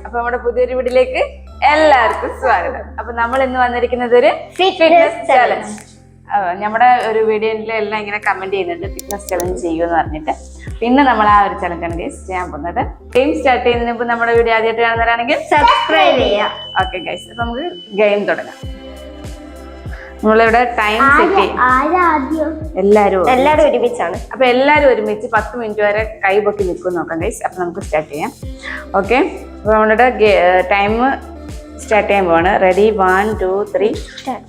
അപ്പൊ നമ്മുടെ പുതിയൊരു വീഡിയോയിലേക്ക് എല്ലാവർക്കും സ്വാഗതം. അപ്പൊ നമ്മൾ ഇന്ന് വന്നിരിക്കുന്നത് ഒരു ഫിറ്റ്നസ് ചലഞ്ച്. നമ്മുടെ ഒരു വീഡിയോയിലെ എല്ലാം ഇങ്ങനെ കമന്റ് ചെയ്യുന്നുണ്ട് ഫിറ്റ്നസ് ചലഞ്ച് ചെയ്യുമെന്ന് പറഞ്ഞിട്ട്. പിന്നെ നമ്മൾ ആ ഒരു ചലഞ്ചാണ് ഗൈസ് ചെയ്യാൻ പോകുന്നത്. ഗെയിം സ്റ്റാർട്ട് ചെയ്യുന്നതിന് മുമ്പ് നമ്മുടെ വീഡിയോ ആദ്യമായിട്ട് കാണുന്നവരാണെങ്കിൽ സബ്സ്ക്രൈബ് ചെയ്യാം. ഓക്കെ ഗൈസ്, അപ്പൊ നമുക്ക് ഗെയിം തുടങ്ങാം. നമ്മളിവിടെ ടൈം സെറ്റ് ചെയ്യും. എല്ലാരും ഒരുമിച്ചാണ്. അപ്പൊ എല്ലാരും ഒരുമിച്ച് 10 മിനിറ്റ് വരെ കൈ പൊക്കി നിൽക്കും നോക്കാം ഗൈസ്. അപ്പൊ നമുക്ക് സ്റ്റാർട്ട് ചെയ്യാം. ഓക്കെ, അപ്പൊ നമ്മളുടെ ടൈം സ്റ്റാർട്ട് ചെയ്യാൻ പോവാണ്. Ready, 1 2 3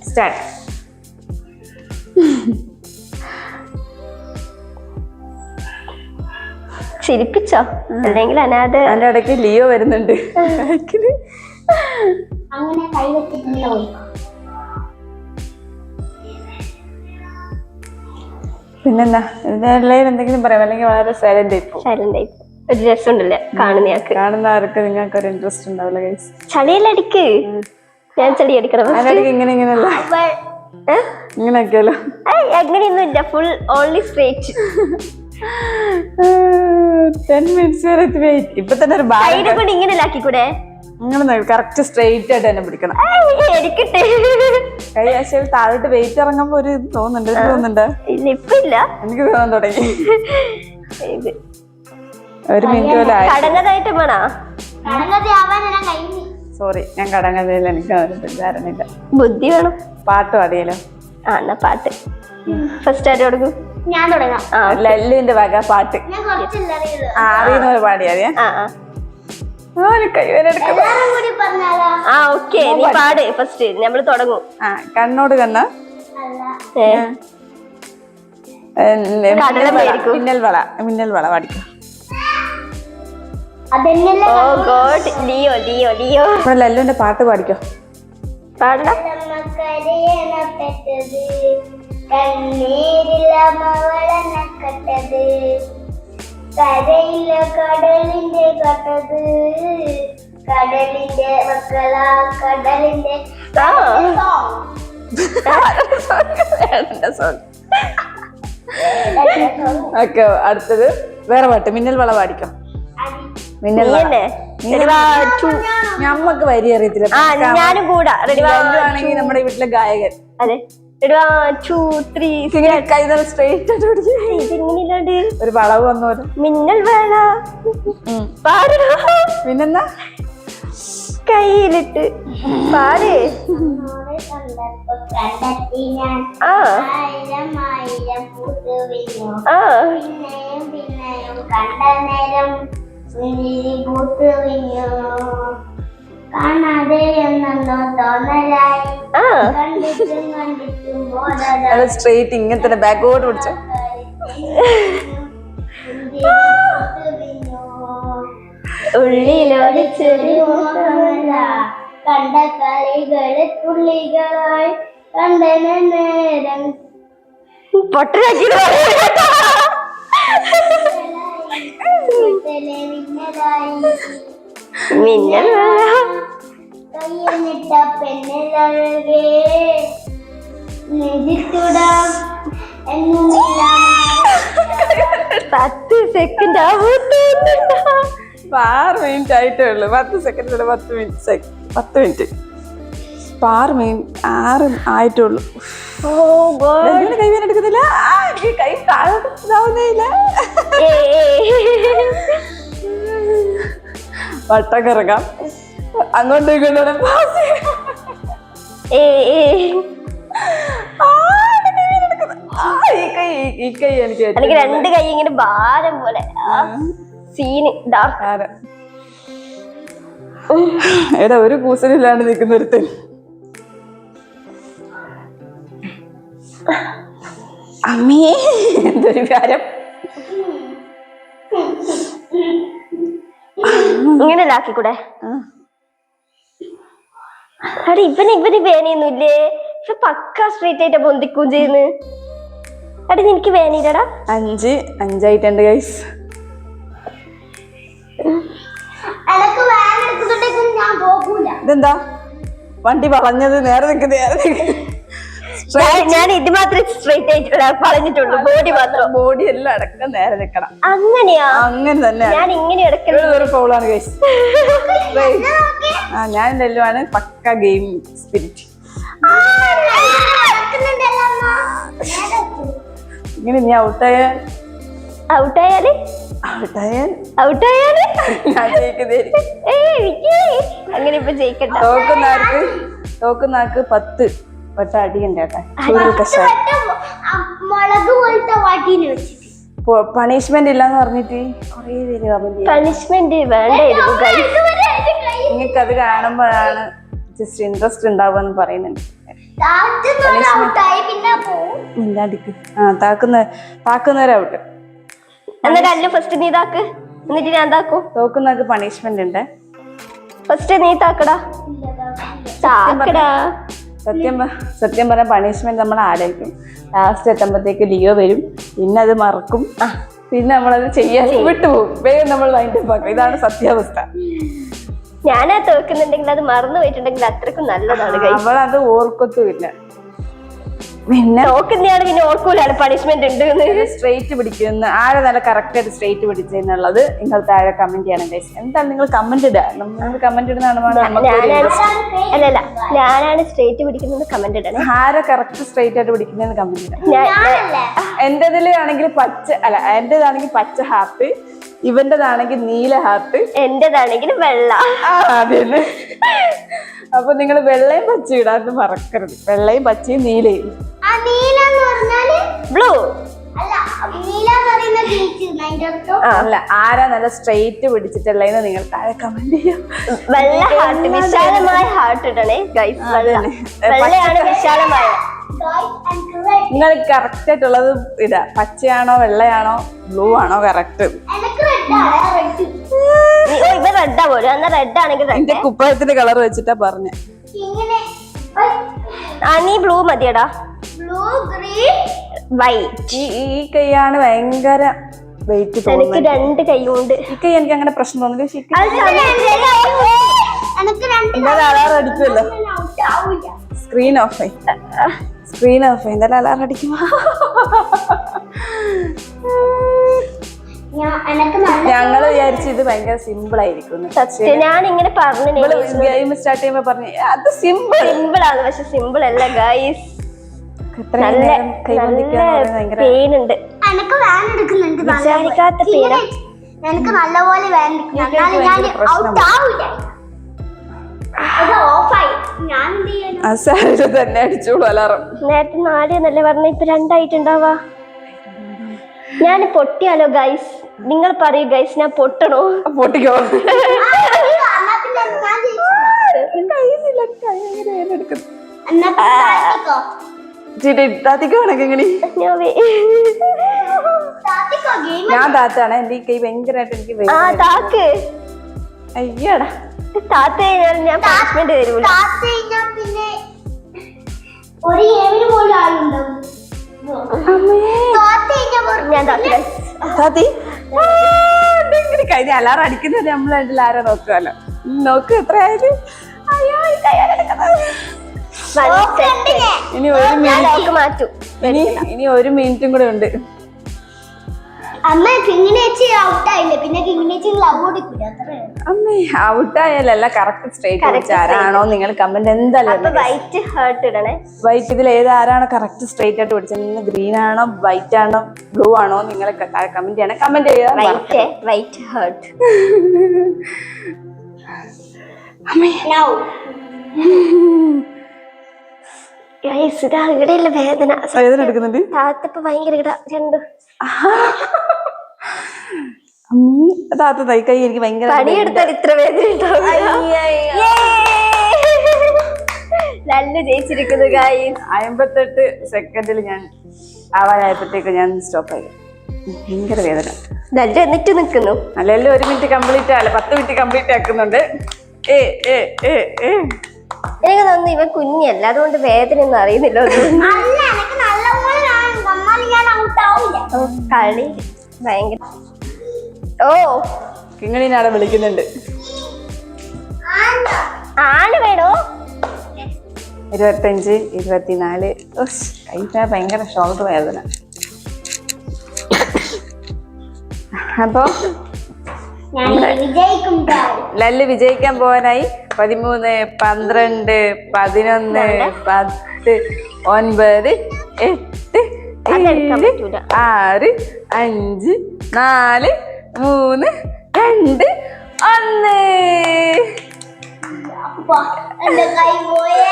start. ചിരിപ്പിച്ചോ അല്ലെങ്കിൽ അനാഥ? അതിന്റെ ഇടയ്ക്ക് ലിയോ വരുന്നുണ്ട്. അങ്ങനെ കൈവച്ചിട്ടില്ല. പിന്നെന്താ, ഇതിലെല്ലാം എന്തെങ്കിലും പറയാം അല്ലെങ്കിൽ വളരെ സൈലന്റ് ആയിപ്പോ. സൈലന്റ് ആയി ഒരു രസമുണ്ടല്ലേ കാണുന്നവർക്ക് നിങ്ങൾക്ക് ഒരു ഇൻട്രസ്റ്റ് ഉണ്ടാവില്ല ഗൈസ്. ചളിയിലടിക്ക്. ഞാൻ ചളി അടിക്കണം. അതിനിടയ്ക്ക് ഇങ്ങനെയല്ല ഇങ്ങനെയൊക്കെയല്ലോ. അങ്ങനെയൊന്നും ഇല്ല, ഫുൾ ഓൺലി സ്ട്രേറ്റ്. 10 മിനിറ്റ്സ് വരെ വെയിറ്റ്. ഇപ്പൊ തന്നെ ഒരു സൈഡ് കൂടെ ഇങ്ങനെ ആക്കിക്കൂടെ? അങ്ങനെ കറക്റ്റ് സ്ട്രെയിറ്റ് ആയിട്ട് തന്നെ പിടിക്കണം. എടുക്കട്ടെ. കൈ ആശയം താഴോട്ട് വെയിറ്റ് ഇറങ്ങുമ്പോ ഒരു തോന്നുന്നുണ്ട്. ഇല്ല, ഇപ്പൊ ഇല്ല. എനിക്ക് തോന്നാൻ തുടങ്ങി. ഒരു മിനിറ്റ് പോലെ കടങ്ങതായിട്ട് വേണോ? സോറി, ഞാൻ കടങ്ങതയിൽ എനിക്ക് ധാരണയില്ല. ബുദ്ധി വേണം. പാട്ട് പാടിയല്ലോ. ആ, എന്നാ പാട്ട് ഫസ്റ്റ് ആയിട്ട് കൊടുക്കും. ഞാൻ തുടങ്ങാം. ലല്ലുവിന്റെ വക പാട്ട് അറിയുന്ന പോലെ പാടിയാ. ആ ഓക്കെ, നീ പാട് ഫസ്റ്റ്. നമ്മള് തുടങ്ങും. കണ്ണോട് കണ്ണ മിന്നൽ വള പാടിക്കോ. ഓ ഗോഡ്, ലിയോ ലിയോ ലിയോ. ലല്ലുവിന്റെ പാട്ട് പാടിക്കോ. പാടണം. കരയില്ല കടലിന്റെ കട്ടത്, കടലിന്റെ മക്കളാ കടലിന്റെ. ഓക്കെ, അടുത്തത് വേറെ പാട്ട്. മിന്നൽ വള പാടിക്കോ. മിന്നൽ ഞമ്മക്ക് വരി അറിയത്തില്ല. ഞാനും കൂടാ. ആണെങ്കിൽ നമ്മുടെ വീട്ടിലെ ഗായകൻ. അതെ, ഒരു വളവ് വന്നു. മിന്നൽ വേള പിന്നെന്താ, കയ്യിലിട്ട് പാട്. കണ്ടെത്തി ഞാൻ ആയിരം ആയിരം പൂത്തുവിഞ്ഞു, പിന്നെയും പിന്നെയും കണ്ട നേരം പൂത്തുവിഞ്ഞു. കാണാതെ എന്നോ തോന്നലായി, കണ്ടിട്ടും കണ്ടിട്ടും സ്ട്രെയിറ്റ് ഇങ്ങനത്തെ ബാക്കോട്ട് പിടിച്ചു. ഉള്ളിലൊരു ചെറിയ കണ്ട കളികളെ തുള്ളികളായി കണ്ട നേരം പൊട്ടനാക്കി മിന്നൽ കയ്യനിട്ട പെണ്ണഴകേ നെജിത്തുടാം എന്നുമില്ല. 10 സെക്കൻഡ് ആവുന്നു. 6 മിനിറ്റ് ആയിട്ടേ ഉള്ളൂ. 10 സെക്കൻഡ് 10 മിനിറ്റ് 10 മിനിറ്റ് 6 മിനിറ്റ് 6 ആയിട്ടുള്ളൂ. കൈ വേനെടുക്കുന്നില്ല. എനിക്ക് കൈ താഴോട്ടാവുന്നേയില്ല. വട്ടം കറങ്ങാം, അങ്ങോട്ടും ഇങ്ങോട്ടും. ഈ കൈ എനിക്ക് 2 കൈ ഇങ്ങനെ ഭാരം പോലെ സീന്. എടാ, ഒരു കൂസലില്ലാണ്ട് നിൽക്കുന്ന ഒരുത്തൻ. അമ്മേ, എന്തൊരു കാര്യം. ഇങ്ങനെ ആക്കിക്കൂടെ? അടി ഇവന് വേനയൊന്നുമില്ലേ? ഇപ്പൊ പക്ക സ്ട്രീറ്റ് ആയിട്ട് പൊന്തിക്കും ചെയ്യുന്നു. അടി നിനക്ക് വേനയില്ലടാ. 5 ആയിട്ടുണ്ട് ഗൈസ്. ഞാൻ പോകൂല. ഇതെന്താ വണ്ടി വളഞ്ഞത്? നേരെ നിൽക്കുന്നത് ഞാൻ ഇത് മാത്രമേ സ്ട്രൈറ്റ് ആയിട്ടുള്ള പറഞ്ഞിട്ടുള്ളൂ, ബോഡി മാത്രം. ബോഡി എല്ലാം അടക്കം നേരെ നിൽക്കണം. അങ്ങനെയാ? അങ്ങനെ തന്നെ. ഞാൻ ഇങ്ങനെ എടുക്കണം. ഒരു ഫൗളാണ് ഗൈസ്. ഞാൻ നെല്ലുവാണ് പക്ക ഗെയിം സ്പിരിറ്റ്. ഇങ്ങനെ നീ ഔട്ടായാൽ ഞാൻ ജയിക്കുന്നതായിരിക്കും. അങ്ങനെ ഇപ്പൊ ജയിക്കട്ടെ. തോക്കുന്നാക്ക് 10 വട്ടം അടിക്കണ്ട കേട്ടാ. പണിഷ്മെന്റ് ഇല്ലാന്ന് പറഞ്ഞിട്ട് കൊറേ പേര് കമന്റ്. പണിഷ്മെന്റ് വേണ്ടായിരുന്നു. നിങ്ങൾക്ക് അത് കാണുമ്പോഴാണ് ജസ്റ്റ് ഇൻട്രസ്റ്റ് ഉണ്ടാവുക പറയുന്നുണ്ട്. താക്കുന്നവരൗട്ട്. എന്നാ കല്ല് ഫസ്റ്റ് നീ താക്ക്, എന്നിട്ട് ഞാൻ താക്കും. തോക്കുന്നാക്ക് പണിഷ്മെന്റ് ഉണ്ട്. ഫസ്റ്റ് നീ താക്കടാ. സത്യം പറഞ്ഞ പണിഷ്മെന്റ് നമ്മൾ ആലോചിക്കും. ലാസ്റ്റ് എത്തുമ്പോഴത്തേക്ക് ലിയോ വരും, പിന്നെ അത് മറക്കും, പിന്നെ നമ്മളത് ചെയ്യാൻ വിട്ടുപോകും. വേഗം നമ്മൾ മൈൻഡ് ആക്കും. ഇതാണ് സത്യാവസ്ഥ. ഞാനാ തോക്കുന്നുണ്ടെങ്കിൽ അത് മറന്നു പോയിട്ടുണ്ടെങ്കിൽ അത്രക്കും നല്ലതാണ്. അവളത് ഓർക്കത്തുമില്ല. പിന്നെ തോക്കുന്നയാണ് പിന്നെ ഓർക്കൂലാണ് പണിഷ്മെന്റ് ഉണ്ട്. സ്ട്രേറ്റ് പിടിക്കുന്ന ആരെ നല്ല കറക്റ്റ് ആയിട്ട് സ്ട്രേറ്റ് പിടിച്ചെന്നുള്ളത് നിങ്ങൾ താഴെ കമന്റ് ചെയ്യണം ഗൈസ്. എന്തായാലും നിങ്ങൾ കമന്റ് ഇടുക. നമ്മൾ കമന്റ് ഇടുന്നതാണ്. അല്ലല്ല, ഞാനാണ് സ്ട്രേറ്റ് പിടിക്കുന്നത്. കമന്റ് ഇടണം. ആരെ കറക്റ്റ് സ്ട്രേറ്റ് ആയിട്ട് പിടിക്കുന്നതെന്ന് കമന്റ് ഇടാം. എന്റേതിലാണെങ്കിൽ പച്ച അല്ല, എന്റേതാണെങ്കിൽ പച്ച ഹാർട്ട്, ഇവന്റേതാണെങ്കിൽ നീല ഹാർട്ട്, എന്റേതാണെങ്കിൽ വെള്ള. അതന്നെ. അപ്പൊ നിങ്ങൾ വെള്ളയും പച്ചയും ഇടാണ്ട് മറക്കരുത്. വെള്ളയും പച്ചയും നീലയും. ബ്ലൂ അല്ല, ആരാ നല്ല സ്ട്രെയിറ്റ് പിടിച്ചിട്ടുള്ളതെന്ന് നിങ്ങൾ താഴെ കമന്റ് ചെയ്യാം. വെള്ള ഹാർട്ട്, വിശാലമായ ഹാർട്ട് ഇടണേ ഗൈസ്. വെള്ളയാണ് വിശാലമായ. നിങ്ങൾ കറക്റ്റ് ആയിട്ടുള്ളത് ഇതാ. പച്ചയാണോ വെള്ളയാണോ ബ്ലൂ ആണോ കറക്റ്റ്? ഇവ റെഡാ പോലും. എന്നാ റെഡ് ആണെങ്കിൽ എന്റെ കുപ്പായത്തിന്റെ കളർ വെച്ചിട്ടാ പറഞ്ഞ. നീ ബ്ലൂ മതിയടാ. വൈറ്റ്. ഈ കൈയാണ് ഭയങ്കര വെയിറ്റ് തോന്നുന്നത്. എനിക്ക് 2 കൈ ഉണ്ട്. ഈ കൈ എനിക്ക് അങ്ങനെ പ്രശ്നം തോന്നില്ല. അലാറം അടിക്കുമല്ലോ. സ്ക്രീൻ ഓഫ് ആയി. എന്തായാലും അലാറം അടിക്കുമ്പോ ഞങ്ങള് വിചാരിച്ചു ഇത് ഭയങ്കര സിമ്പിൾ ആയിരിക്കും. ഞാൻ ഇങ്ങനെ പറഞ്ഞു ഗെയിം സ്റ്റാർട്ട് ചെയ്യുമ്പോ പറഞ്ഞു അത് സിമ്പിൾ ആണ്. പക്ഷെ സിമ്പിൾ അല്ല ഗൈസ്. വിചാരിക്കാത്ത പേരാ. എനിക്ക് നല്ലപോലെ തന്നെ അടിച്ചോളൂ അലാറം. നേരത്തെ 4 എന്നല്ലേ പറഞ്ഞ, ഇപ്പൊ 2 ആയിട്ടുണ്ടാവാ. ഞാൻ പൊട്ടിയാലോ ഗൈസ്? നിങ്ങൾ പറയൂ ഗൈസ്, ഞാൻ പൊട്ടണോ? പൊട്ടിക്കോ. ഞാൻ താത്താണ്. എന്റെ ഈ കൈ ഭയങ്കരമായിട്ട് എനിക്ക് അയ്യടാ താത്ത ഞാൻ പണിഷ്മെന്റ് തരൂല. പിന്നെ ഒരു ഏവിന് പോലും ആളുണ്ടാവും. കഴിഞ്ഞ അലാറം അടിക്കുന്നത് നമ്മളായിട്ട് ആരാ നോക്കുമല്ലോ. നോക്ക് എത്രയായാലും. ഇനി 1 മിനിറ്റ് മാറ്റും. ഇനി 1 മിനിറ്റും കൂടെ ഉണ്ട്. അമ്മ കിങ്ങിനേച്ചി ഔട്ടായില്ലേ, പിന്നെ കിങ്ങിനേച്ചി ലവ് കൊടുക്കില്ല. അമ്മേ ഔട്ടായാലല്ല, കറക്റ്റ് സ്ട്രേറ്റ് പിടിച്ചാരാണോ നിങ്ങൾ കമന്റ് എന്തായാലും. വൈറ്റ് ഹാർട്ട് ഇടണേ. വൈറ്റ് ഇതിൽ ഏതാരാണോ കറക്റ്റ് സ്ട്രേറ്റ് ആയിട്ട് പിടിച്ചത്, ഗ്രീൻ ആണോ വൈറ്റ് ആണോ ബ്ലൂ ആണോ നിങ്ങൾ കമന്റ് ചെയ്യണം. കമന്റ് ചെയ്യാം. White heart. ഇവിടെയുള്ള വേദന എടുക്കുന്നുണ്ട്. താത്തപ്പ ഭയങ്കര താത്ത കൈ എനിക്ക് ഭയങ്കര പണിയെടുത്താൽ ഇത്ര വേദന. നല്ല ജയിച്ചിരിക്കുന്നു ഗായ്സ്. 58 സെക്കൻഡിൽ ഞാൻ ആവാനായപ്പോഴത്തേക്ക് ഞാൻ സ്റ്റോപ്പ് ആയി. ഭയങ്കര വേദന. നല്ല എന്നിട്ട് നിൽക്കുന്നു. അല്ലല്ലോ 1 മിനിറ്റ് കംപ്ലീറ്റ് ആല്ല, 10 മിനിറ്റ് കംപ്ലീറ്റ് ആക്കുന്നുണ്ട്. എനിക്ക് തോന്നുന്നു ഇവ കുഞ്ഞല്ല, അതുകൊണ്ട് വേദന ഒന്നും അറിയുന്നില്ല. കളി ഭയങ്കര. കിങ്ങിണിനാടെ വിളിക്കുന്നുണ്ട്. ആണ് വേണോ? 25, 24. കൈ ഭയങ്കര ഷോൾഡർ വേദന. അപ്പൊ ലല്ല് വിജയിക്കാൻ പോകാനായി 13, 12, 11, 10, 9, 8, 7, 6, 5, 4, 3, 2, 1. എന്റെ കൈ പോയേ.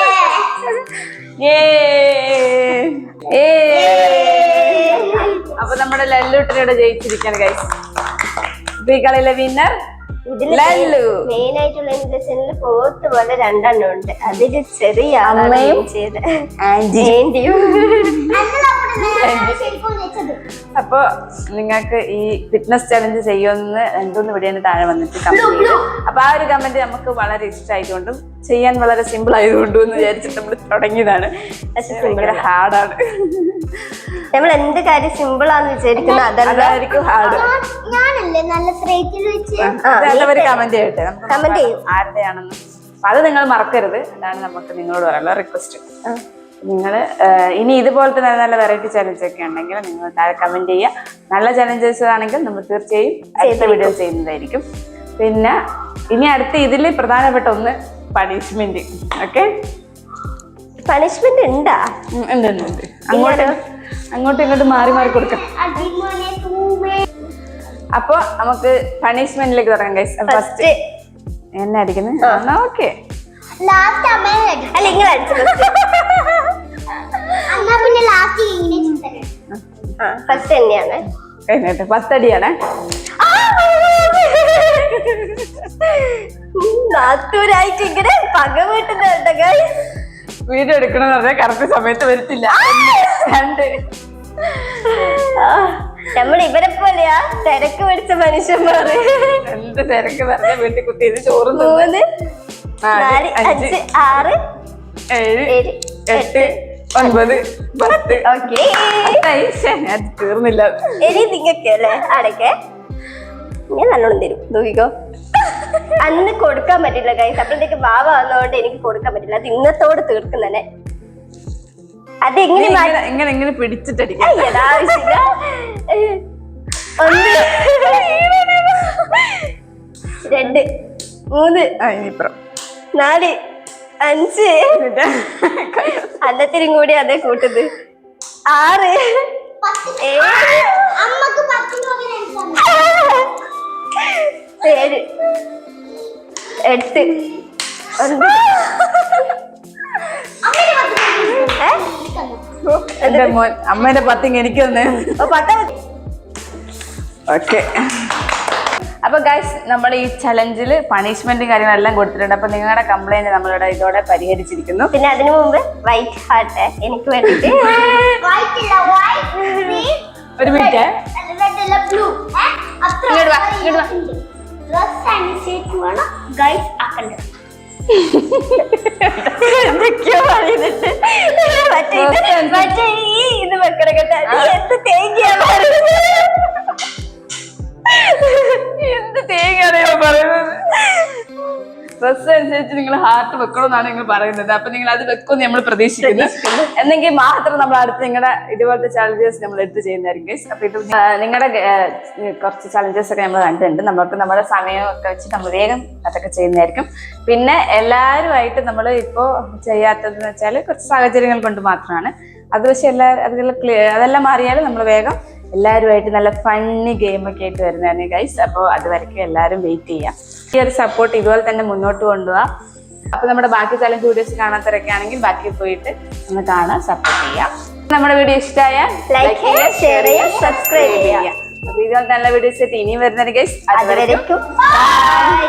അപ്പൊ നമ്മുടെ ലല്ലുട്ടിനോട് ജയിച്ചിരിക്കാണ് ഗൈസ്. ഈ കളിയിലെ വിന്നർ ലല്ലു. മെയിൻ ആയിട്ടുള്ള ഇൻട്രസ്റ്റില് പോത്ത് പോലെ 2 ഉണ്ട്. അതില് ചെറിയ അമ്മയും ആന്റിയും. അപ്പൊ നിങ്ങൾക്ക് ഈ ഫിറ്റ്നസ് ചലഞ്ച് ചെയ്യുമെന്ന് 2-3 വീഡിയോന് താഴെ വന്നിട്ട് കമന്റ് ചെയ്തു. അപ്പൊ ആ ഒരു കമന്റ് നമുക്ക് വളരെ ഇഷ്ടമായതുകൊണ്ടും ചെയ്യാൻ വളരെ സിമ്പിൾ ആയതുകൊണ്ടും എന്ന് വിചാരിച്ചിട്ട് നമ്മൾ തുടങ്ങിയതാണ്. പക്ഷെ ഭയങ്കര ഹാർഡാണ്. നമ്മൾ എന്ത് കാര്യം സിമ്പിൾ ആന്ന് വിചാരിക്കുന്നത് അതായിരിക്കും ഹാർഡ്. ഞാനല്ലേ നല്ല സ്ട്രേറ്റിൽ വെച്ച് കമന്റ് ചെയ്യട്ടെ, കമന്റ് ചെയ്യും ആരുടെയാണെന്ന്. അത് നിങ്ങൾ മറക്കരുത്. അതാണ് നമുക്ക് നിങ്ങളോട് പറയാനുള്ള റിക്വസ്റ്റ്. നിങ്ങൾ ഇനി ഇതുപോലത്തെ നല്ല നല്ല വെറൈറ്റി ചലഞ്ച് ഒക്കെ ഉണ്ടെങ്കിൽ നിങ്ങൾ താഴെ കമന്റ് ചെയ്യുക. നല്ല ചലഞ്ചസ് ആണെങ്കിൽ നമ്മൾ തീർച്ചയായും അടുത്ത വീഡിയോ ചെയ്യുന്നതായിരിക്കും. പിന്നെ ഇനി അടുത്ത ഇതിൽ പ്രധാനപ്പെട്ട ഒന്ന് പണിഷ്മെന്റ്. ഓക്കെ, പണിഷ്മെന്റ് ഉണ്ടാ? ഉണ്ട്. അങ്ങോട്ടും ഇങ്ങോട്ടും മാറി മാറി കൊടുക്കണം. അപ്പൊ നമുക്ക് പണിഷ്മെന്റിലേക്ക് തുടങ്ങാം ഗൈസ്. ഫസ്റ്റ് എന്നെ അടിക്കുന്നത്. ഓക്കെ, ലാസ്റ്റ് അമ്മയെ അടിക്കും. അല്ല, ഇങ്ങനെ അടിച്ചു. അമ്മ പിന്നെ ലാസ്റ്റ് ഇങ്ങനെ ഫസ്റ്റ് തന്നെയാണ്. കഴിഞ്ഞിട്ട് 10 അടിയാണ്. നാത്തൂരായിട്ട് ഇങ്ങനെ പക വീട്ടുന്നുണ്ട് ഗൈസ്. വീഡിയോ എടുക്കണമെന്ന് പറഞ്ഞാൽ കറക്റ്റ് സമയത്ത് വരത്തില്ല. 2 നമ്മൾ ഇവരെ പോലെയാ തിരക്ക് പിടിച്ച മനുഷ്യന്മാര്. എന്ത് തിരക്ക് പറഞ്ഞ വീട്ടിൽ കുത്തിയത് ചോറ് 3, 4, 5, 6, 7, 8, 9, 10. ഓക്കെ, അത് തീർന്നില്ല. ഇനി നിങ്ങൾക്കല്ലേ അടക്കെ ഞാൻ നല്ലോണം തരും. നോക്കിക്കോ, അന്ന് കൊടുക്കാൻ പറ്റില്ല ഗൈസ്. അപ്പോഴത്തേക്ക് ബാബ വന്നതുകൊണ്ട് എനിക്ക് കൊടുക്കാൻ പറ്റില്ല. അത് ഇന്നത്തോട് തീർക്കുന്നതന്നെ. അതെങ്ങനെ ഇങ്ങനെ പിടിച്ചിട്ടടിക്കാം. 1, 2, 3, 4, 5 അന്നത്തിനും കൂടി അതേ കൂട്ടത് 6, 7, അമ്മക്ക് 10 7, 8, 9. എന്റെ മോൻ അമ്മേന്റെ 10 എനിക്ക് തന്നെ. 10. ഓക്കെ, അപ്പൊ ഗൈസ് നമ്മൾ ഈ ചലഞ്ചിൽ പണിഷ്മെന്റും കാര്യങ്ങളെല്ലാം കൊടുത്തിട്ടുണ്ട്. അപ്പൊ നിങ്ങളുടെ കംപ്ലൈന്റ് നമ്മളിവിടെ ഇതോടെ പരിഹരിച്ചിരിക്കുന്നു. പിന്നെ അതിനു മുമ്പ് വൈറ്റ് ഹാർട്ട് എനിക്ക് വേണ്ടിട്ട് ഒരു മിനിറ്റ് എന്തൊക്കെയോ പറയുന്നുണ്ട്. മറ്റേ ഈ ഇത് വെക്കണം കേട്ടോ. എന്ത് തേങ്ങയാ എന്ത് തേങ്ങയാണോ പറയുന്നത്? ഡ്രസ് അനുസരിച്ച് നിങ്ങൾ ഹാർട്ട് വെക്കണമെന്നാണ് നിങ്ങൾ പറയുന്നത്. അപ്പൊ നിങ്ങൾ അത് വെക്കുമെന്ന് നമ്മൾ പ്രതീക്ഷിക്കുന്നു. എന്നെങ്കിൽ മാത്രം നമ്മൾ അടുത്ത് നിങ്ങളുടെ ഇതുപോലത്തെ ചലഞ്ചസ് നമ്മൾ എടുത്ത് ചെയ്യുന്നതായിരിക്കും. അപ്പൊ ഇത് നിങ്ങളുടെ കുറച്ച് ചലഞ്ചസ് ഒക്കെ നമ്മൾ കണ്ടിട്ടുണ്ട്. നമുക്ക് നമ്മുടെ സമയമൊക്കെ വെച്ച് നമ്മൾ വേഗം അതൊക്കെ ചെയ്യുന്നതായിരിക്കും. പിന്നെ എല്ലാവരുമായിട്ട് നമ്മൾ ഇപ്പോൾ ചെയ്യാത്തതെന്ന് വെച്ചാൽ കുറച്ച് സാഹചര്യങ്ങൾ കൊണ്ട് മാത്രമാണ്. അത് പക്ഷെ അതെല്ലാം മാറിയാലും നമ്മൾ വേഗം എല്ലാവരുമായിട്ട് നല്ല ഫണ്ണി ഗെയിമൊക്കെ ആയിട്ട് വരുന്നതാണ് ഗൈസ്. അപ്പോൾ അതുവരെയ്ക്കും എല്ലാവരും വെയിറ്റ് ചെയ്യാം. ഈ ഒരു സപ്പോർട്ട് ഇതുപോലെ തന്നെ മുന്നോട്ട് കൊണ്ടുപോകാം. അപ്പോൾ നമ്മുടെ ബാക്കി ചലഞ്ച് വീഡിയോസ് കാണാത്തവരൊക്കെ ആണെങ്കിൽ ബാക്കി പോയിട്ട് ഒന്ന് കാണാൻ സപ്പോർട്ട് ചെയ്യാം. നമ്മുടെ വീഡിയോ ഇഷ്ടമായാൽ ലൈക്ക് ചെയ്യുക, ഷെയർ ചെയ്യുക, സബ്സ്ക്രൈബ് ചെയ്യുക. അപ്പോൾ ഇതുപോലെ നല്ല വീഡിയോസ് ആയിട്ട് ഇനിയും വരുന്നത് ഗൈസ്. അതുവരെയ്ക്കും ബൈ.